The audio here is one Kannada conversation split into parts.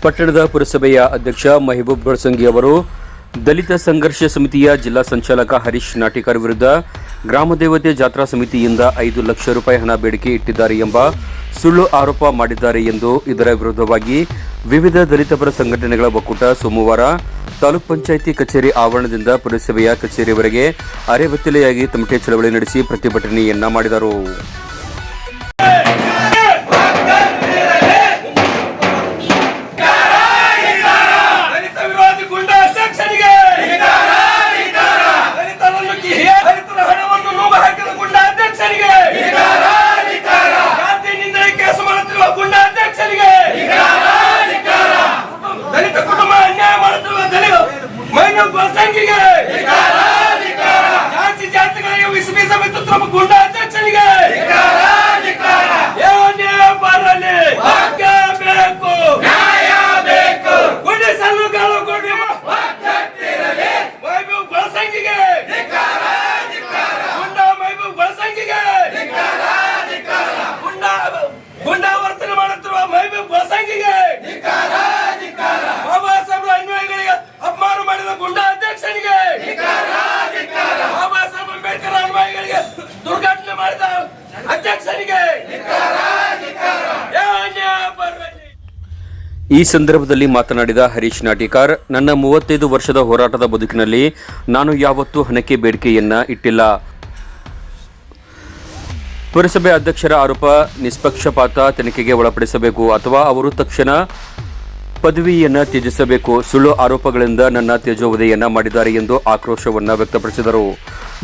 ಪಟ್ಟಣದ ಪುರಸಭೆಯ ಅಧ್ಯಕ್ಷ ಮೆಹಬೂಬ್ ಗಳಸಂಗಿ ಅವರು ದಲಿತ ಸಂಘರ್ಷ ಸಮಿತಿಯ ಜಿಲ್ಲಾ ಸಂಚಾಲಕ ಹರೀಶ್ ನಾಟಿಕರ್ ವಿರುದ್ಧ ಗ್ರಾಮದೇವತೆ ಜಾತ್ರಾ ಸಮಿತಿಯಿಂದ 5 ಲಕ್ಷ ರೂಪಾಯಿ ಹಣ ಬೇಡಿಕೆ ಇಟ್ಟಿದ್ದಾರೆ ಎಂಬ ಸುಳ್ಳು ಆರೋಪ ಮಾಡಿದ್ದಾರೆ ಎಂದು ಇದರ ವಿರುದ್ಧವಾಗಿ ವಿವಿಧ ದಲಿತ ಪರ ಸಂಘಟನೆಗಳ ಒಕ್ಕೂಟ ಸೋಮವಾರ ತಾಲೂಕ್ ಪಂಚಾಯಿತಿ ಕಚೇರಿ ಆವರಣದಿಂದ ಪುರಸಭೆಯ ಕಚೇರಿವರೆಗೆ ಅರೆಬೆತ್ತಲೆಯಾಗಿ ತಮಟೆ ಚಳವಳಿ ನಡೆಸಿ ಪ್ರತಿಭಟನೆಯನ್ನ ಮಾಡಿದರು. ಈ ಸಂದರ್ಭದಲ್ಲಿ ಮಾತನಾಡಿದ ಹರೀಶ್ ನಾಟಿಕರ್, ನನ್ನ 35 ವರ್ಷದ ಹೋರಾಟದ ಬದುಕಿನಲ್ಲಿ ನಾನು ಯಾವತ್ತೂ ಹಣಕ್ಕೆ ಬೇಡಿಕೆಯನ್ನ ಇಟ್ಟಿಲ್ಲ. ಪುರಸಭೆ ಅಧ್ಯಕ್ಷರ ಆರೋಪ ನಿಷ್ಪಕ್ಷಪಾತ ತನಿಖೆಗೆ ಒಳಪಡಿಸಬೇಕು ಅಥವಾ ಅವರು ತಕ್ಷಣ ಪದವಿಯನ್ನ ತ್ಯಜಿಸಬೇಕು. ಸುಳ್ಳು ಆರೋಪಗಳಿಂದ ನನ್ನ ತೇಜೋವಧೆಯನ್ನ ಮಾಡಿದ್ದಾರೆ ಎಂದು ಆಕ್ರೋಶವನ್ನ ವ್ಯಕ್ತಪಡಿಸಿದರು.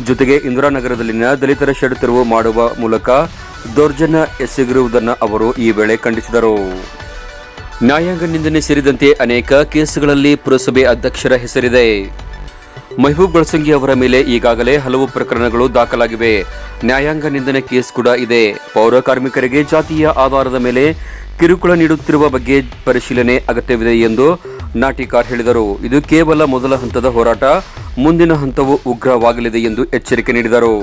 ಜೊತೆಗೆ ಇಂದಿರಾನಗರದಲ್ಲಿನ ದಲಿತರ ಶೆಡ್ ತೆರವು ಮಾಡುವ ಮೂಲಕ ದೌರ್ಜನ್ಯ ಎಸಗಿರುವುದನ್ನು ಅವರು ಈ ವೇಳೆ ಖಂಡಿಸಿದರು. ನ್ಯಾಯಾಂಗ ನಿಂದನೆ ಸೇರಿದಂತೆ ಅನೇಕ ಕೇಸುಗಳಲ್ಲಿ ಪುರಸಭೆ ಅಧ್ಯಕ್ಷರ ಹೆಸರಿದೆ. ಮೆಹಬೂಬ್ ಗಳಸಂಗಿ ಅವರ ಮೇಲೆ ಈಗಾಗಲೇ ಹಲವು ಪ್ರಕರಣಗಳು ದಾಖಲಾಗಿವೆ. ನ್ಯಾಯಾಂಗ ನಿಂದನೆ ಕೇಸ್ ಕೂಡ ಇದೆ. ಪೌರ ಕಾರ್ಮಿಕರಿಗೆ ಜಾತಿಯ ಆಧಾರದ ಮೇಲೆ ಕಿರುಕುಳ ನೀಡುತ್ತಿರುವ ಬಗ್ಗೆ ಪರಿಶೀಲನೆ ಅಗತ್ಯವಿದೆ ಎಂದು ನಾಟಿಕಾರ್ ಹೇಳಿದರು. ಇದು ಕೇವಲ ಮೊದಲ ಹಂತದ ಹೋರಾಟ, ಮುಂದಿನ ಹಂತವು ಉಗ್ರವಾಗಲಿದೆ ಎಂದು ಎಚ್ಚರಿಕೆ ನೀಡಿದರು.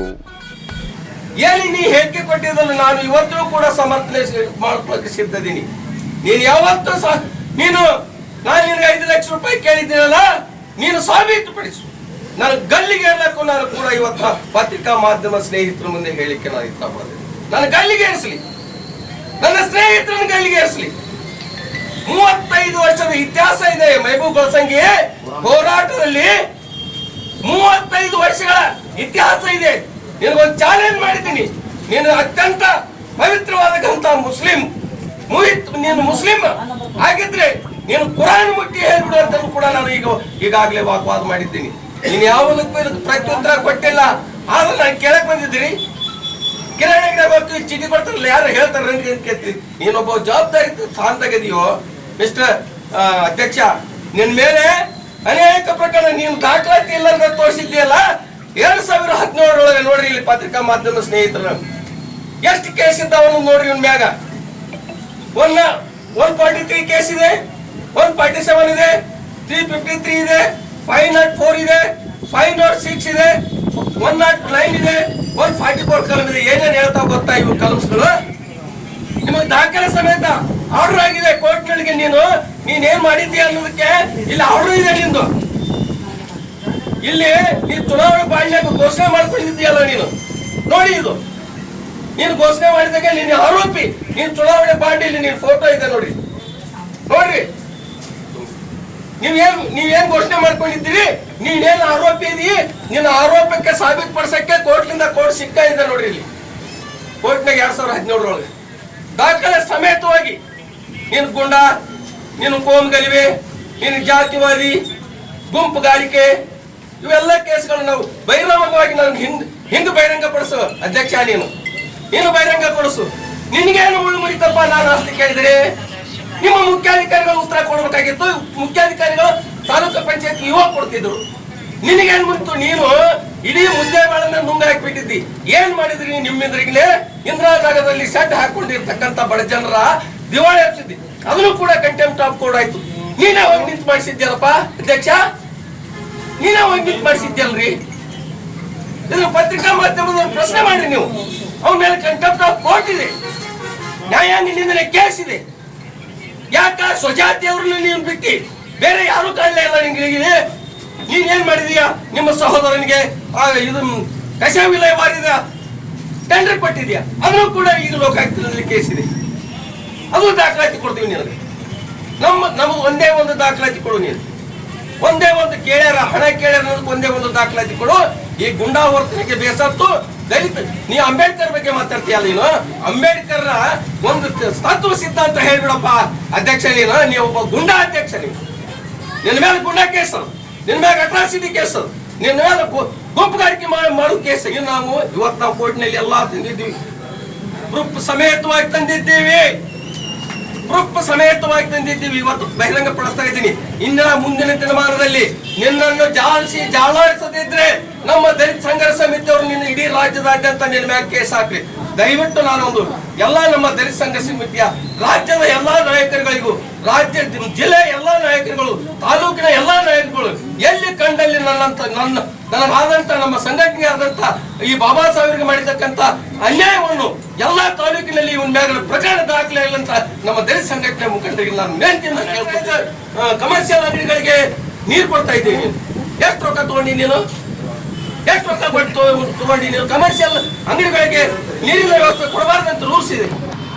ಹೇಳಿಕೆ ಕೊಟ್ಟಿದ್ದನ್ನು ನಾನು ಇವತ್ತು ಕೂಡ ಸಮರ್ಥನೆ ಮಾಡಲಿಕ್ಕೆ ಸಿದ್ಧದೀನಿ. ನೀನು ಯಾವತ್ತೂ ನಾನು ನಿನಗೆ 5 ಲಕ್ಷ ರೂಪಾಯಿ ಕೇಳಿದ್ದೀನಲ್ಲ, ನೀನು ಸಾಬೀತುಪಡಿಸು. ನಾನು ಗಲ್ಲಿಗೆ ಏರ್ಲಕ್ಕೂ ನಾನು ಕೂಡ ಇವತ್ತು ಪತ್ರಿಕಾ ಮಾಧ್ಯಮ ಸ್ನೇಹಿತರ ಮುಂದೆ ಹೇಳಿಕೆ ನಾನು ಇಷ್ಟಪಡ್ತೀನಿ. ನಾನು ಗಲ್ಲಿಗೆ ಏರಿಸಲಿ, ನನ್ನ ಸ್ನೇಹಿತರನ್ನು ಗಲ್ಲಿಗೆ ಏರಿಸಲಿ. 35 ವರ್ಷದ ಇತಿಹಾಸ ಇದೆ ಮೆಹಬೂಬ್ ಗಳಸಂಗಿ ಹೋರಾಟದಲ್ಲಿ. 35 ವರ್ಷಗಳ ಇತಿಹಾಸ ಇದೆ. ನಿನಗೊಂದು ಚಾಲೆಂಜ್ ಮಾಡಿದ್ದೀನಿ. ನೀನು ಅತ್ಯಂತ ಪವಿತ್ರವಾದಂತ ಮುಸ್ಲಿಂ, ನೀನು ಮುಸ್ಲಿಂ ಆಗಿದ್ರೆ ನೀನು ಕುರಾನ್ ಮುಟ್ಟಿ ಹೇಳ್ಬಿಡು ಅಂತ ಕೂಡ ನಾನು ಈಗಾಗಲೇ ವಾಗ್ವಾದ ಮಾಡಿದ್ದೀನಿ. ನೀನು ಯಾವುದಕ್ಕೂ ಇದಕ್ಕೆ ಪ್ರತ್ಯುತ್ತರ ಕೊಟ್ಟಿಲ್ಲ. ಆದ್ರೆ ನಾನು ಕೇಳಕ್ ಬಂದಿದ್ದೀನಿ, ಕಿರಾಣಿಗೆ ಗೊತ್ತು ಚೀಟಿ ಕೊಡ್ತಾರಲ್ಲ, ಯಾರು ಹೇಳ್ತಾರೆ ಕೇಳ್ತೀನಿ. ನೀನೊಬ್ಬ ಜವಾಬ್ದಾರಿ ಸ್ಥಾನದಾಗಿದೆಯೋ ಮಿಸ್ಟರ್ ಅಧ್ಯಕ್ಷ, ನಿನ್ ಮೇಲೆ ಅನೇಕ ಪ್ರಕರಣ ನೀನು ದಾಖಲಾತಿ ಇಲ್ಲ ಅಂತ ತೋರಿಸಿದ್ಯಲ್ಲ. 2017 ಒಳಗೆ ನೋಡ್ರಿ, ಇಲ್ಲಿ ಪತ್ರಿಕಾ ಮಾಧ್ಯಮ ಸ್ನೇಹಿತರು ಎಷ್ಟು ಕೇಸ್ ಇದ್ದಾವ ನೋಡ್ರಿ. ಇವ್ನ ಮ್ಯಾಗ 143 ಕೇಸ್ ಇದೆ, 147 ಇದೆ, 353 ಇದೆ, 504 ಇದೆ, 506 ಇದೆ, 109 ಇದೆ, 144 ಕಲಂ ಇದೆ. ಏನೇನು ಹೇಳ್ತಾವ ಗೊತ್ತಾ ಇವು ಕಲಮ್ಸ್ಗಳು? ನಿಮಗೆ ದಾಖಲೆ ಸಮೇತ ಆರ್ಡರ್ ಆಗಿದೆ ಕೋರ್ಟ್ಗಳಿಗೆ. ನೀನೇನ್ ಮಾಡಿದ್ದೀಯ ಅನ್ನೋದಕ್ಕೆ ಇಲ್ಲಿ ಆರ್ಡರ್ ಇದೆ ನಿಂದು. ಇಲ್ಲಿ ನೀನು ಚುನಾವಣೆ ಬಾಂಡ್ಯಾಗ ಘೋಷಣೆ ಮಾಡ್ಕೊಂಡಿದ್ದೀಯಲ್ಲ ನೀನು, ನೋಡಿ ಇದು ನೀನು ಘೋಷಣೆ ಮಾಡಿದಾಗ ನೀನು ಆರೋಪಿ. ನೀನು ಚುನಾವಣೆ ಬಾಂಡ್ ನೀನ್ ಫೋಟೋ ಇದೆ ನೋಡ್ರಿ. ನೀವೇನ್ ಘೋಷಣೆ ಮಾಡ್ಕೊಂಡಿದ್ದೀರಿ, ನೀನೇನ್ ಆರೋಪಿ ಇದೀ, ನಿನ್ನ ಆರೋಪಕ್ಕೆ ಸಾಬೀತುಪಡಿಸಕ್ಕೆ ಕೋರ್ಟ್ ಸಿಕ್ಕ ಇದೆ ನೋಡ್ರಿ. ಇಲ್ಲಿ ಕೋರ್ಟ್ನಾಗ 2017 ಒಳಗೆ ದಾಖಲೆ ಸಮೇತವಾಗಿ ನೀನು ಗುಂಡ, ನೀನು ಕೋಮುಗಲಿವೆ, ನೀನು ಜಾತಿವಾದಿ, ಗುಂಪುಗಾರಿಕೆ, ಇವೆಲ್ಲ ಕೇಸ್ಗಳು ನಾವು ಬಹಿರಂಗವಾಗಿ ನಾನು ಹಿಂಗ್ ಬಹಿರಂಗ ಪಡಿಸು ಅಧ್ಯಕ್ಷ. ನೀನು ಬಹಿರಂಗ ಪಡಿಸು. ನಿನ್ಗೇನು ಉಳ್ಳು ಮುರಿತಪ್ಪ ನಾನು ಆಸ್ತಿ ಕೇಳಿದ್ರೆ ನಿಮ್ಮ ಮುಖ್ಯಾಧಿಕಾರಿಗಳು ಉತ್ತರ ಕೊಡ್ಬೇಕಾಗಿತ್ತು. ಮುಖ್ಯಾಧಿಕಾರಿಗಳು ತಾಲೂಕು ಪಂಚಾಯತ್ ಇವಾಗ ಕೊಡ್ತಿದ್ರು. ನಿನಗೇನ್ ಮುರಿತು? ನೀನು ಇಡೀ ಮುದ್ದೆಗಳನ್ನ ನುಂಗ ಹಾಕ್ಬಿಟ್ಟಿದ್ದಿ. ಏನ್ ಮಾಡಿದ್ರಿ? ನಿಮ್ಮೆದುರಿಗಲೇ ಇಂದಿರಾನಗರದಲ್ಲಿ ಸೆಡ್ ಹಾಕೊಂಡಿರ್ತಕ್ಕಂಥ ಬಡ ಜನರ ದಿವಾಳಿ ಹಚ್ಚಿದ್ದಿ. ಅದನ್ನು ಕೂಡ ಕಂಟೆಂಪ್ಟ್ ಆಫ್ ಕೋರ್ಟ್ ಆಯ್ತು. ನೀನೇ ಹೋಗಿ ನಿಂತು ಮಾಡಿಸಿದ್ಯಲ್ಲಪ್ಪ ಅಧ್ಯಕ್ಷ, ನೀನೇ ಹೋಗಿ ನಿಂತು ಮಾಡಿಸಿದ್ಯಲ್ರಿ. ಇದನ್ನು ಪತ್ರಿಕಾ ಮಾಧ್ಯಮದವ್ರು ಪ್ರಶ್ನೆ ಮಾಡಿ ನೀವು. ಅವನ ಮೇಲೆ ಕಂಟೆಂಪ್ಟ್ ಆಫ್ ಕೋರ್ಟ್ ಇದೆ, ನ್ಯಾಯಾಂಗ ನಿಂದನೆ ಕೇಸ್ ಇದೆ. ಯಾಕ ಸ್ವಜಾತಿಯವ್ರನ್ನ ನೀನು ಬಿಟ್ಟಿ ಬೇರೆ ಯಾರು ಕಾಣಲೇ ಇಲ್ಲ ನಿಂಗೆ. ನೀನೇನ್ ಮಾಡಿದೀಯ? ನಿಮ್ಮ ಸಹೋದರನಿಗೆ ಇದು ಕಸ ವಿಲೇವಾರಿದ ಟೆಂಡರ್ ಕೊಟ್ಟಿದ್ಯಾ, ಅದನ್ನು ಕೂಡ ಈಗ ಲೋಕಾಯುಕ್ತದಲ್ಲಿ ಕೇಸಿದೆ. ಅದು ದಾಖಲಾತಿ ಕೊಡ್ತೀವಿ ನಿನಗೆ. ನಮ್ದು ಒಂದೇ ಒಂದು ದಾಖಲಾತಿ ಕೊಡು. ನೀನು ಒಂದೇ ಒಂದು ಕೇಳ್ಯಾರ, ಹಣ ಕೇಳ್ಯಾರ ಅನ್ನೋದಕ್ಕೆ ಒಂದೇ ಒಂದು ದಾಖಲಾತಿ ಕೊಡು. ಈ ಗುಂಡಾವರ್ತನೆಗೆ ಬೇಸತ್ತು ದಲಿತ ನೀ ಅಂಬೇಡ್ಕರ್ ಬಗ್ಗೆ ಮಾತಾಡ್ತೀಯಲ್ಲ, ನೀನು ಅಂಬೇಡ್ಕರ್ ಒಂದು ತತ್ವ ಸಿದ್ಧಾಂತ ಹೇಳ್ಬಿಡಪ್ಪ ಅಧ್ಯಕ್ಷ. ನೀ ಒಬ್ಬ ಗುಂಡಾ ಅಧ್ಯಕ್ಷ. ನಿನ್ನ ಮೇಲೆ ಗುಂಡಾ ಕೇಸ್, ನಿನ್ನ ಮೇಲೆ ಅಟ್ರಾಸಿಟಿ ಕೇಸ್, ನಿನ್ನ ಮೇಲೆ ಗುಂಪುಗಾರಿಕೆ ಮಾಡೋ ಕೇಸ್. ಇವತ್ತು ನಾವು ಕೋರ್ಟ್ನಲ್ಲಿ ಎಲ್ಲಾ ತಂದಿದ್ದೀವಿ, ಪ್ರೂಫ್ ಸಮೇತವಾಗಿ ತಂದಿದ್ದೀವಿ. ಇವತ್ತು ಬಹಿರಂಗ ಪಡಿಸ್ತಾ ಇದ್ದೀನಿ. ಇಂದಿನ ಮುಂದಿನ ದಿನಮಾನದಲ್ಲಿ ನಿನ್ನನ್ನು ಜಾಲಾಡಿಸದಿದ್ರೆ ನಮ್ಮ ದಲಿತ ಸಂಘರ್ಷ ಸಮಿತಿಯವರು ನಿನ್ನ ಇಡೀ ರಾಜ್ಯದಾದ್ಯಂತ ನಿನ್ನ ಮ್ಯಾಗ ಕೇಸ್ ಹಾಕ್ರಿ. ದಯವಿಟ್ಟು ನಾನೊಂದು ಎಲ್ಲಾ ನಮ್ಮ ದಲಿತ ಸಂಘರ್ಷ ಸಮಿತಿಯ ರಾಜ್ಯದ ಎಲ್ಲಾ ನಾಯಕರುಗಳಿಗೂ, ರಾಜ್ಯ ಜಿಲ್ಲೆಯ ಎಲ್ಲಾ ನಾಯಕರುಗಳು, ತಾಲೂಕಿನ ಎಲ್ಲಾ ನಾಯಕರುಗಳು ಎಲ್ಲಿ ಕಂಡಲ್ಲಿ ನನ್ನದಾದಂತ ನಮ್ಮ ಸಂಘಟನೆ ಆದಂತ ಈ ಬಾಬಾ ಸಾಹೇಬರಿಗೆ ಮಾಡಿರ್ತಕ್ಕಂಥ ಅನ್ಯಾಯವನ್ನು ಎಲ್ಲಾ ತಾಲೂಕಿನಲ್ಲಿ ಇವನ್ ಮ್ಯಾಗ ಪ್ರಕರಣ ದಾಖಲೆ ಇಲ್ಲ ಅಂತ ನಮ್ಮ ದಲಿತ ಸಂಘಟನೆ ಮುಖಂಡರಿಗೆ ನಾನು ನೇಂತಿಯಿಂದ ಕೇಳ್ಕೊಳ್ತಾ, ಕಮರ್ಷಿಯಲ್ ಅಂಗಡಿಗಳಿಗೆ ನೀರು ಕೊಡ್ತಾ ಇದ್ದೀನಿ. ಎಷ್ಟು ರೊಕ್ಕ ತಗೊಂಡಿ ನೀನು? ಎಷ್ಟು ರೊಕ್ಕ ಕೊಟ್ಟು ತಗೊಂಡಿ ನೀನು? ಕಮರ್ಷಿಯಲ್ ಅಂಗಡಿಗಳಿಗೆ ನೀರಿನ ವ್ಯವಸ್ಥೆ ಕೊಡಬಾರ್ದಂತ ರೂಲ್ಸ್ ಇದೆ.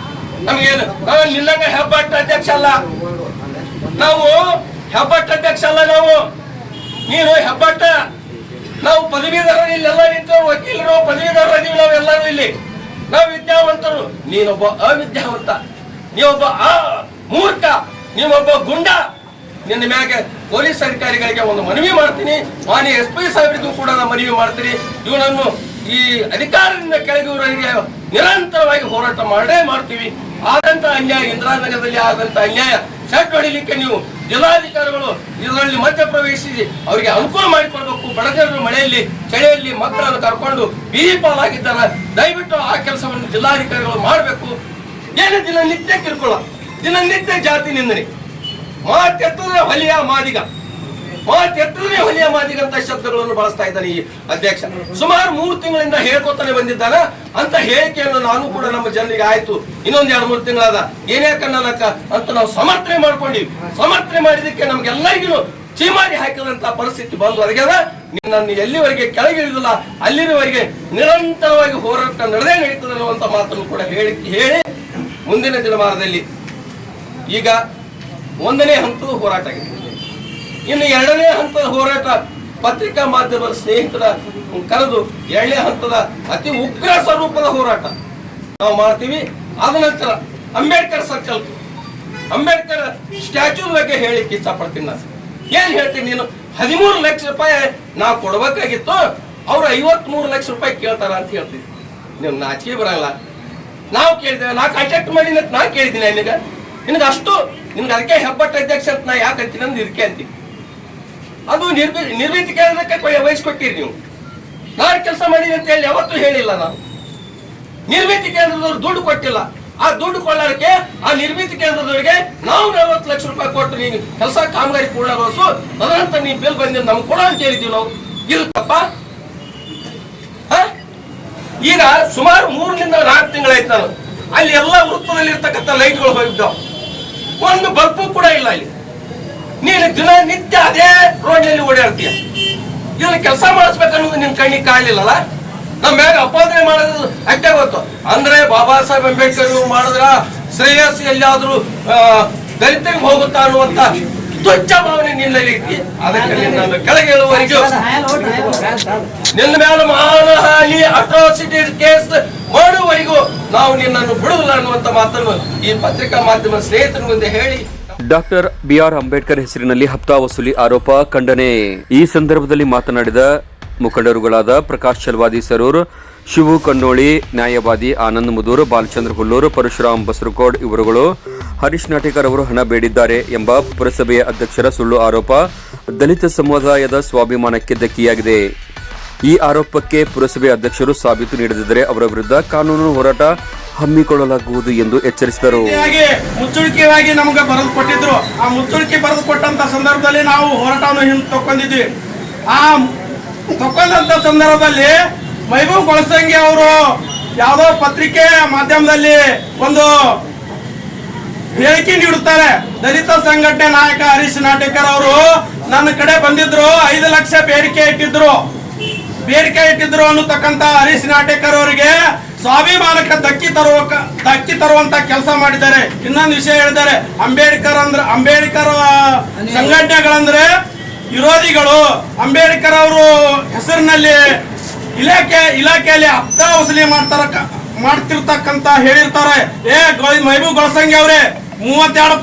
ನಮಗೇನು ನಾವು ನಿನ್ನಂಗ ಹೆಬ್ಬಟ್ಟ ಅಧ್ಯಕ್ಷ ಅಲ್ಲ, ನಾವು ಹೆಬ್ಬಟ್ಟ ಅಧ್ಯಕ್ಷ ಅಲ್ಲ. ನೀನು ಹೆಬ್ಬಟ್ಟ. ನಾವು ಪದವೀಧರ, ಇಲ್ಲೆಲ್ಲ ನಿಂತು ವಕೀಲರು ಪದವೀಧರ ಇದೀವಿ ನಾವೆಲ್ಲರೂ ಇಲ್ಲಿ. ನಾವು ವಿದ್ಯಾವಂತರು, ನೀನೊಬ್ಬ ಅವಿದ್ಯಾವಂತ, ನೀವೊಬ್ಬ ಮೂರ್ಖ, ನೀವೊಬ್ಬ ಗುಂಡ. ನಿನ್ನ ಮ್ಯಾಗ ಪೊಲೀಸ್ ಅಧಿಕಾರಿಗಳಿಗೆ ಒಂದು ಮನವಿ ಮಾಡ್ತೀನಿ, ಮಾನ್ಯ SP ಸಾಹೇಬರಿಗೂ ಕೂಡ ನಾನು ಮನವಿ ಮಾಡ್ತೀನಿ. ಇವನನ್ನು ಈ ಅಧಿಕಾರದಿಂದ ಕೆಳಗಿರುವವರಿಗೆ ನಿರಂತರವಾಗಿ ಹೋರಾಟ ಮಾಡೇ ಮಾಡ್ತೀವಿ. ಆದಂತ ಅನ್ಯಾಯ, ಇಂದಿರಾನಗರದಲ್ಲಿ ಆದಂತ ಅನ್ಯಾಯ ಸೆಟ್ ಹೊಡಿಲಿಕ್ಕೆ ನೀವು ಜಿಲ್ಲಾಧಿಕಾರಿಗಳು ಇದರಲ್ಲಿ ಮಧ್ಯಪ್ರವೇಶಿಸಿ ಅವರಿಗೆ ಅನುಕೂಲ ಮಾಡಿಕೊಡ್ಬೇಕು. ಬಡಜನರು ಮಳೆಯಲ್ಲಿ ಚಳಿಯಲ್ಲಿ ಮಕ್ಕಳನ್ನು ಕರ್ಕೊಂಡು ಬೀದಿ ಪಾಲಾಗಿದ್ದಾರೆ. ದಯವಿಟ್ಟು ಆ ಕೆಲಸವನ್ನು ಜಿಲ್ಲಾಧಿಕಾರಿಗಳು ಮಾಡಬೇಕು. ಏನು ದಿನನಿತ್ಯ ಕಿರುಕುಳ, ದಿನನಿತ್ಯ ಜಾತಿ ನಿಂದನೆ, ಮಾತೆತ್ತಿದ್ರೆ ಹೊಲಿಯ ಮಾದಿಗ, ಮಾತೆತ್ತಿದ್ರೆ ಹೊಲಿಯ ಮಾದಿಗ ಅಂತ ಶಬ್ದಗಳನ್ನು ಬಳಸ್ತಾ ಇದ್ದಾನೆ ಈ ಅಧ್ಯಕ್ಷ. ಸುಮಾರು 3 ತಿಂಗಳಿಂದ ಹೇಳ್ಕೊತಾನೆ ಬಂದಿದ್ದಾನೆ ಅಂತ ಹೇಳಿಕೆಯನ್ನು ನಾನು ಕೂಡ ನಮ್ಮ ಜನರಿಗೆ ಆಯ್ತು ಇನ್ನೊಂದ್ 2-3 ತಿಂಗಳಾದ ಏನೇ ಕನ್ನಡಕ್ಕ ಅಂತ ನಾವು ಸಮರ್ಥನೆ ಮಾಡ್ಕೊಂಡಿವಿ. ಸಮರ್ಥನೆ ಮಾಡಿದಕ್ಕೆ ನಮ್ಗೆಲ್ಲರಿಗೂ ಚೀಮಾರಿ ಹಾಕಿದಂತ ಪರಿಸ್ಥಿತಿ ಬಂದು ಒದಗ್ಯದ. ನಿನ್ನನ್ನು ಎಲ್ಲಿವರೆಗೆ ಕೆಳಗಿಳಿದಿಲ್ಲ ಅಲ್ಲಿವರೆಗೆ ನಿರಂತರವಾಗಿ ಹೋರಾಟ ನಡೆದೇ ನಡೀತದೆ ಅನ್ನುವಂತ ಮಾತನ್ನು ಕೂಡ ಹೇಳಿ ಮುಂದಿನ ದಿನಮಾನದಲ್ಲಿ ಈಗ 1ನೇ ಹಂತದ ಹೋರಾಟ ಆಗಿದೆ. ಇನ್ನು 2ನೇ ಹಂತದ ಹೋರಾಟ ಪತ್ರಿಕಾ ಮಾಧ್ಯಮದ ಸ್ನೇಹಿತರ ಕರೆದು 2ನೇ ಹಂತದ ಅತಿ ಉಗ್ರ ಸ್ವರೂಪದ ಹೋರಾಟ ನಾವು ಮಾಡ್ತೀವಿ. ಆದ ನಂತರ ಅಂಬೇಡ್ಕರ್ ಸರ್ಕಲ್, ಅಂಬೇಡ್ಕರ್ ಸ್ಟ್ಯಾಚ್ಯೂ ಬಗ್ಗೆ ಹೇಳಿಕ್ಕೆ ಇಷ್ಟಪಡ್ತೀನಿ. ನಾನು ಏನ್ ಹೇಳ್ತೀನಿ, ನೀನು 13 ಲಕ್ಷ ರೂಪಾಯಿ ನಾವು ಕೊಡ್ಬೇಕಾಗಿತ್ತು, ಅವ್ರು 53 ಲಕ್ಷ ರೂಪಾಯಿ ಕೇಳ್ತಾರ ಅಂತ ಹೇಳ್ತೀವಿ. ನೀವು ನಾಚಿಕೆ ಬರಲ್ಲ. ನಾವು ಕೇಳಿದ್ದೇವೆ, ನಾ ಕಾಂಟ್ಯಾಕ್ಟ್ ಮಾಡಿ ನಾ ಕೇಳಿದ್ದೀನಿ ನಿನಗೆ ಅಷ್ಟು, ನಿನ್ಗೆ ಅದಕ್ಕೆ ಹೆಬ್ಬಟ್ಟ ಅಧ್ಯಕ್ಷ ಅಂತ ನಾ ಯಾಕೆ ಅಂತೀನಿ ಅಂದ್ರೆ ಇದಕ್ಕೆ ಅಂತೀನಿ. ಅದು ನಿರ್ಮಿತಿ ಕೇಂದ್ರಕ್ಕೆ ವಹಿಸ್ಕೊಟ್ಟಿರಿ ನೀವು. ನಾನು ಕೆಲಸ ಮಾಡಿದ್ದೀನಿ ಅಂತ ಹೇಳಿ ಯಾವತ್ತೂ ಹೇಳಿಲ್ಲ. ನಾವು ನಿರ್ಮಿತಿ ಕೇಂದ್ರದವ್ರು ದುಡ್ಡು ಕೊಟ್ಟಿಲ್ಲ. ಆ ದುಡ್ಡು ಕೊಳ್ಳೋದಕ್ಕೆ ಆ ನಿರ್ಮಿತಿ ಕೇಂದ್ರದವರಿಗೆ ನಾವು 40 ಲಕ್ಷ ರೂಪಾಯಿ ಕೊಟ್ಟು ನೀನು ಕೆಲಸ ಕಾಮಗಾರಿ ಪೂರ್ಣಗೊಳಿಸು, ತದನಂತರ ನೀನು ಬಿಲ್ ಬಂದಿದ್ದು ನಮ್ಗೆ ಕೊಡೋ ಅಂತ ಹೇಳಿದ್ದೀವಿ ನಾವು. ಇದು ತಪ್ಪ? ಈಗ ಸುಮಾರು 3ರಿಂದ 4 ತಿಂಗಳಾಯ್ತು ನಾನು ಅಲ್ಲಿ ಎಲ್ಲ ವೃತ್ತದಲ್ಲಿ ಇರ್ತಕ್ಕಂಥ ಲೈಟ್ಗಳು ಹೋಗಿದ್ದಾವ, ಒಂದು ಬಲ್ಪು ಕೂಡ ಇಲ್ಲ ಇಲ್ಲಿ. ನೀನು ದಿನನಿತ್ಯ ಅದೇ ರೋಡ್ನಲ್ಲಿ ಓಡಾಡ್ತೀಯ. ಇದನ್ನ ಕೆಲಸ ಮಾಡಿಸ್ಬೇಕನ್ನೋದು ನಿನ್ ಕಣ್ಣಿಗೆ ಕಾಣಲಿಲ್ಲಲ್ಲ. ನಮ್ಮ ಮ್ಯಾಗ ಅಪಾದನೆ ಮಾಡೋದು ಅಷ್ಟೇ ಗೊತ್ತು. ಅಂದ್ರೆ ಬಾಬಾ ಸಾಹೇಬ್ ಅಂಬೇಡ್ಕರ್ ಮಾಡಿದ್ರ ಶ್ರೇಯಸ್ ಎಲ್ಲಾದ್ರೂ ದಲಿತರಿಗೆ ಹೋಗುತ್ತಾ ಅನ್ನುವಂತ ತುಚ್ಛ ಭಾವನೆ ನಿನ್ನಲ್ಲಿ ಐತಿ. ಅದಕ್ಕೆ ನಿನ್ನನ್ನು ಕೆಳಗೆ ಹೇಳುವವರೆಗೂ ನಿನ್ನ ಮೇಲೆ ಮಾನಹಾನಿ ಅಟ್ರಾಸಿಟಿ ಕೇಸ್ ಮಾಡುವವರೆಗೂ ನಾವು ನಿನ್ನನ್ನು ಬಿಡುವುದಿಲ್ಲ ಅನ್ನುವಂತ ಮಾತನ್ನು ಈ ಪತ್ರಿಕಾ ಮಾಧ್ಯಮ ಸ್ನೇಹಿತರ ಮುಂದೆ ಹೇಳಿ ಡಾಕ್ಟರ್ BR ಅಂಬೇಡ್ಕರ್ ಹೆಸರಿನಲ್ಲಿ ಹಪ್ತಾ ವಸೂಲಿ ಆರೋಪ ಖಂಡನೆ. ಈ ಸಂದರ್ಭದಲ್ಲಿ ಮಾತನಾಡಿದ ಮುಖಂಡರುಗಳಾದ ಪ್ರಕಾಶ್ ಚಲವಾದಿ ಸರೂರ್, ಶಿವು ಕನ್ನೋಳಿ, ನ್ಯಾಯವಾದಿ ಆನಂದ್ ಮುದೂರ್, ಬಾಲಚಂದ್ರ ಹುಲ್ಲೂರು, ಪರಶುರಾಮ್ ಬಸರಕೋಡ್ ಇವರುಗಳು ಹರೀಶ್ ನಾಟೇಕರ್ ಅವರು ಹಣ ಬೇಡಿದ್ದಾರೆ ಎಂಬ ಪುರಸಭೆಯ ಅಧ್ಯಕ್ಷರ ಸುಳ್ಳು ಆರೋಪ ದಲಿತ ಸಮುದಾಯದ ಸ್ವಾಭಿಮಾನಕ್ಕೆ ಧಕ್ಕೆಯಾಗಿದೆ. ಈ ಆರೋಪಕ್ಕೆ ಪುರಸಭೆ ಅಧ್ಯಕ್ಷರು ಸಾಬೀತು ನೀಡದಿದ್ದರೆ ಅವರ ವಿರುದ್ಧ ಕಾನೂನು ಹೋರಾಟ ಹಮ್ಮಿಕೊಳ್ಳಲಾಗುವುದು ಎಂದು ಎಚ್ಚರಿಸಿದರು. ಮುಚ್ಚುಳಿಕೆಯಾಗಿ ನಮಗೆ ಬರೆದು ಕೊಟ್ಟಿದ್ರು. ಆ ಮುಚ್ಚುಳಿಕೆ ಬರೆದು ಕೊಟ್ಟಂತ ಸಂದರ್ಭದಲ್ಲಿ ನಾವು ಹೋರಾಟವನ್ನು ಹಿಂದೆ ತಕ್ಕೊಂಡಿದ್ವಿ. ಆ ತಕ್ಕೊಂಡಂತ ಸಂದರ್ಭದಲ್ಲಿ ಮೈಬೂಬ್ ಗೊಳಸಂಗಿ ಅವರು ಯಾವುದೋ ಪತ್ರಿಕೆ ಮಾಧ್ಯಮದಲ್ಲಿ ಒಂದು ಹೇಳಿಕೆ ನೀಡುತ್ತಾರೆ. ದಲಿತ ಸಂಘಟನೆ ನಾಯಕ ಹರೀಶ್ ನಾಟೇಕರ್ ಅವರು ನನ್ನ ಕಡೆ ಬಂದಿದ್ರು. 5 ಲಕ್ಷ ಬೇಡಿಕೆ ಇಟ್ಟಿದ್ರು ಅನ್ನತಕ್ಕಂತ ಹರೀಶ್ ನಾಟೇಕರ್ ಅವರಿಗೆ ಸ್ವಾಭಿಮಾನಕ್ಕೆ ಧಕ್ಕಿ ತರುವಂತ ಕೆಲಸ ಮಾಡಿದ್ದಾರೆ. ಇನ್ನೊಂದು ವಿಷಯ ಹೇಳಿದ್ದಾರೆ, ಅಂಬೇಡ್ಕರ್ ಸಂಘಟನೆಗಳಂದ್ರೆ ವಿರೋಧಿಗಳು. ಅಂಬೇಡ್ಕರ್ ಅವರು ಹೆಸರಿನಲ್ಲಿ ಇಲಾಖೆಯಲ್ಲಿ ಹಪ್ತ ವಸೂಲಿ ಮಾಡ್ತಿರ್ತಕ್ಕಂತ ಹೇಳಿರ್ತಾರೆ. ಮಹಬೂಬ್ ಗೊಳಸಂಗಿ ಅವರೇ, 32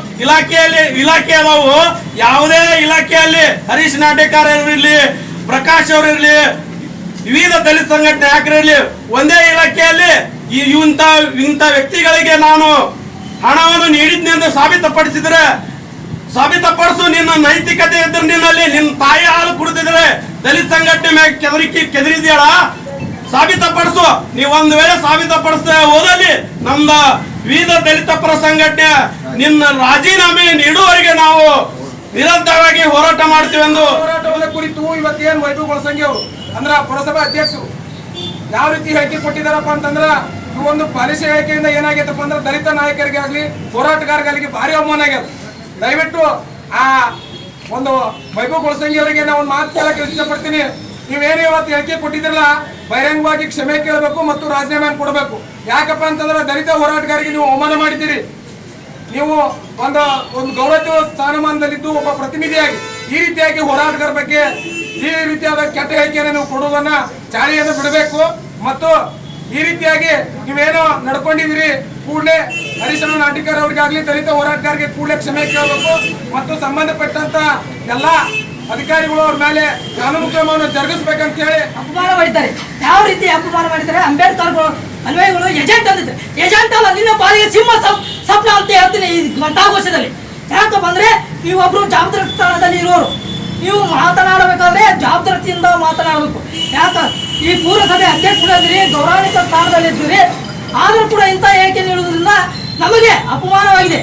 ಇಲಾಖೆ ಅದಾವು. ಯಾವುದೇ ಇಲಾಖೆಯಲ್ಲಿ ಹರೀಶ್ ನಾಟೇಕರ್ ಇರಲಿ, ಪ್ರಕಾಶ್ ಅವರು ಇರಲಿ, ವಿವಿಧ ದಲಿತ ಸಂಘಟನೆ ಯಾಕಿರಲಿ, ಒಂದೇ ಇಲಾಖೆಯಲ್ಲಿ ಇಂಥ ವ್ಯಕ್ತಿಗಳಿಗೆ ನಾನು ಹಣವನ್ನು ನೀಡಿದ್ನೆಂದು ಸಾಬೀತಪಡಿಸು. ನಿನ್ನ ನೈತಿಕತೆ ಇದ್ರೆ ನಿನ್ನ ತಾಯಿ ಹಾಲು ಕುಡಿದಿದ್ರೆ ದಲಿತ ಸಂಘಟನೆ ಮೇಲೆ ಕೆದರಿದ್ಯಾಳ, ಸಾಬೀತಪಡಿಸು. ನೀವು ಒಂದು ವೇಳೆ ಸಾಬೀತಪಡಿಸದೆ ಹೋದಲ್ಲಿ ನಮ್ದ ವಿವಿಧ ದಲಿತ ಪರ ಸಂಘಟನೆ ನಿನ್ನ ರಾಜೀನಾಮೆ ನೀಡುವವರೆಗೆ ನಾವು ನಿರಂತರವಾಗಿ ಹೋರಾಟ ಮಾಡ್ತೀವಿ ಎಂದು ಹೋರಾಟದ ಕುರಿತು ಇವತ್ತೇನು ಮಹಬೂಬ್ ಗೊಳಸಂಗಿ ಅವರು ಅಂದ್ರ ಪುರಸಭಾ ಅಧ್ಯಕ್ಷರು ಯಾವ ರೀತಿ ಹೇಳಿಕೆ ಕೊಟ್ಟಿದಾರಪ್ಪ ಅಂತಂದ್ರ, ಇವು ಒಂದು ಪಾಲಿಸಿ ಹೇಳಿಕೆಯಿಂದ ಏನಾಗೈತಪ್ಪ ಅಂದ್ರೆ ದಲಿತ ನಾಯಕರಿಗೆ ಆಗ್ಲಿ ಹೋರಾಟಗಾರರಿಗೆ ಭಾರಿ ಅವಮಾನ ಆಗ್ಯದ. ದಯವಿಟ್ಟು ಆ ಒಂದು ಮಹಬೂಬ್ ಗೊಳಸಂಗಿ ಅವರಿಗೆ ನಾವು ಒಂದು ಮಾತು ಕೇಳಕ್ಕೆ ಇಷ್ಟಪಡ್ತೀನಿ. ನೀವೇನು ಇವತ್ತು ಹೇಳಿಕೆ ಕೊಟ್ಟಿದ್ರಲ್ಲ, ಬಹಿರಂಗವಾಗಿ ಕ್ಷಮೆ ಕೇಳಬೇಕು ಮತ್ತು ರಾಜೀನಾಮೆ ಕೊಡಬೇಕು. ಯಾಕಪ್ಪ ಅಂತಂದ್ರೆ ದಲಿತ ಹೋರಾಟಗಾರರಿಗೆ ನೀವು ಅವಮಾನ ಮಾಡಿದ್ದೀರಿ. ನೀವು ಒಂದು ಗೌರವ ಸ್ಥಾನಮಾನದಲ್ಲಿದ್ದು ಒಬ್ಬ ಪ್ರತಿನಿಧಿಯಾಗಿ ಈ ರೀತಿಯಾಗಿ ಹೋರಾಟಗಾರ ಬಗ್ಗೆ ಈ ರೀತಿಯಾದ ಕೆಟ್ಟ ಹೇಳಿಕೆಯನ್ನು ನೀವು ಕೊಡುವುದನ್ನ ಚಾಳಿಯನ್ನು ಬಿಡಬೇಕು. ಮತ್ತು ಈ ರೀತಿಯಾಗಿ ನೀವೇನೋ ನಡ್ಕೊಂಡಿದ್ದೀರಿ, ಕೂಡಲೇ ಹರೀಶ್ ನಾಟೇಕರ್ ಅವರಿಗಾಗ್ಲಿ ದಲಿತ ಹೋರಾಟಗಾರರಿಗೆ ಕೂಡಲೇ ಕ್ಷಮೆ ಕೇಳಬೇಕು ಮತ್ತು ಸಂಬಂಧಪಟ್ಟಂತ ಎಲ್ಲಾ ಅಧಿಕಾರಿಗಳು ಅವ್ರ ಮೇಲೆ ಕಾನೂನು ಕ್ರಮವನ್ನು ಜರುಗಿಸಬೇಕಂತ ಹೇಳಿ ಅಪಮಾನ ಮಾಡಿದ್ದಾರೆ. ಯಾವ ರೀತಿ ಅಪಮಾನ ಮಾಡಿದ್ದಾರೆ? ಅಂಬೇಡ್ಕರ್ ಅನ್ವಯಗಳು ಏಜೆಂಟ್ ಅಂದಿದ್ರು. ಏಜೆಂಟ್ ಅಲ್ಲ, ನಿನ್ನ ಪಾಲಿಗೆ ಸಿಂಹ ಸ್ವಪ್ನ ಅಂತ ಹೇಳ್ತೀನಿ ಈ ಘಂಟಾಘೋಷದಲ್ಲಿ. ಯಾಕಪ್ಪ ಅಂದ್ರೆ ನೀವು ಒಬ್ರು ಜವಾಬ್ದಾರಿ ಸ್ಥಾನದಲ್ಲಿ ಇರೋರು, ನೀವು ಮಾತನಾಡಬೇಕಾದ್ರೆ ಜವಾಬ್ದಾರಿಯಿಂದ ಮಾತನಾಡಬೇಕು. ಯಾಕ ಈ ಪೂರಸಭೆ ಅಧ್ಯಕ್ಷರಾದ್ರಿ, ಗೌರವಾನ್ವಿತ ಸ್ಥಾನದಲ್ಲಿದ್ದೀರಿ, ಆದರೂ ಕೂಡ ಇಂಥ ಹೇಳಿಕೆ ನೀಡುವುದರಿಂದ ನಮಗೆ ಅಪಮಾನವಾಗಿದೆ.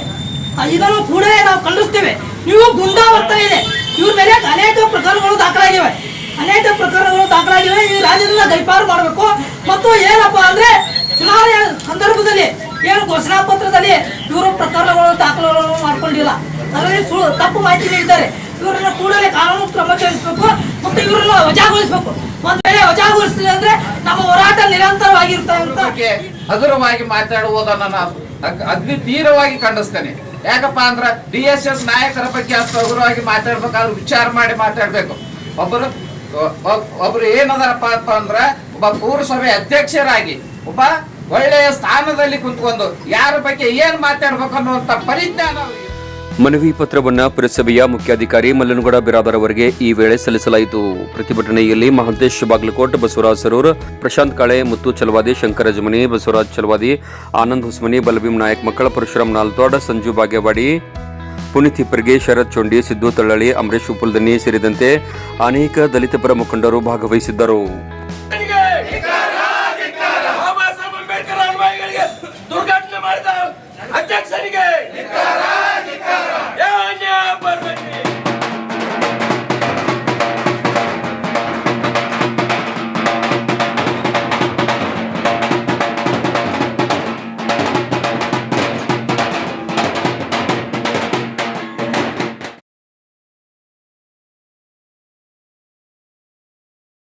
ಇದನ್ನು ಕೂಡಲೇ ನಾವು ಖಂಡಿಸ್ತೇವೆ. ನೀವು ಗುಂಡಾವರ್ತನೆ ಇದೆ, ಇವ್ರ ಮೇಲೆ ಅನೇಕ ಪ್ರಕರಣಗಳು ದಾಖಲಾಗಿವೆ. ಈ ರಾಜ್ಯದಿಂದ ಗೈಪಾರು ಮಾಡಬೇಕು. ಮತ್ತು ಏನಪ್ಪ ಅಂದ್ರೆ ಚುನಾವಣೆ ಸಂದರ್ಭದಲ್ಲಿ ಏನು ಘೋಷಣಾ ಪತ್ರದಲ್ಲಿ ಇವರು ಪ್ರಕರಣಗಳು ದಾಖಲೆಗಳನ್ನು ಮಾಡ್ಕೊಂಡಿಲ್ಲ, ಅದರಲ್ಲಿ ತಪ್ಪು ಮಾಹಿತಿ ನೀಡಿದ್ದಾರೆ. ಇವರನ್ನ ಕೂಡಲೇ ಕಾನೂನು ಕ್ರಮ ಜರುಗಿಸಬೇಕು ಮತ್ತು ಇವರನ್ನ ವಜಾಗೊಳಿಸಬೇಕು. ಒಂದ್ ವೇಳೆ ವಜಾಗೊಳಿಸಲಿಲ್ಲ ಅಂದ್ರೆ ನಮ್ಮ ಹೋರಾಟ ನಿರಂತರವಾಗಿರುತ್ತೆ ಅಂತ ಹಗುರವಾಗಿ ಮಾತಾಡುವುದನ್ನು ನಾನು ಅಗ್ನಿ ತೀವ್ರವಾಗಿ ಖಂಡಿಸ್ತೇನೆ. ಯಾಕಪ್ಪ ಅಂದ್ರ DSS ನಾಯಕರ ಬಗ್ಗೆ ಅಷ್ಟು ಹಗುರವಾಗಿ ಮಾತಾಡ್ಬೇಕಾದ್ರೆ ವಿಚಾರ ಮಾಡಿ ಮಾತಾಡ್ಬೇಕು. ಒಬ್ರು ಏನದಾರಪ್ಪ ಅಂದ್ರ ಒಬ್ಬ ಪೂರಸಭೆ ಅಧ್ಯಕ್ಷರಾಗಿ ಒಬ್ಬ ಒಳ್ಳೆಯ ಸ್ಥಾನದಲ್ಲಿ ಕುಂತ್ಕೊಂಡು ಯಾರ ಬಗ್ಗೆ ಏನ್ ಮಾತಾಡ್ಬೇಕು ಅನ್ನುವಂತ ಪರಿಜ್ಞಾನ. ಮನವಿ ಪತ್ರವನ್ನ ಪುರಸಭೆಯ ಮುಖ್ಯಾಧಿಕಾರಿ ಮಲ್ಲನಗೌಡ ಬಿರಾದರ್ ಅವರಿಗೆ ಈ ವೇಳೆ ಸಲ್ಲಿಸಲಾಯಿತು. ಪ್ರತಿಭಟನೆಯಲ್ಲಿ ಮಹಂತೇಶ್ ಬಾಗ್ಲಕೋಟ್, ಬಸವರಾಜ್ ಸರೂರ್, ಪ್ರಶಾಂತ್ ಕಾಳೆ, ಮುತ್ತು ಚಲವಾದಿ, ಶಂಕರ ಜಮನಿ, ಬಸವರಾಜ್ ಚಲವಾದಿ, ಆನಂದ್ ಹುಸ್ಮನಿ, ಬಲಭೀಮ್ ನಾಯಕ್ ಮಕ್ಕಳ, ಪರಶುರಾಮ್ ನಾಲ್ತೋಡ್, ಸಂಜು ಬಾಗೇವಾಡಿ, ಪುನೀತ್ ಹಿಪ್ಪರ್ಗಿ, ಶರತ್ ಚೊಂಡಿ, ಸಿದ್ದು ತಳ್ಳಳಿ, ಅಮರೇಶ್ ಉಪುಲ್ದನಿ ಸೇರಿದಂತೆ ಅನೇಕ ದಲಿತ ಪರ ಮುಖಂಡರು ಭಾಗವಹಿಸಿದ್ದರು.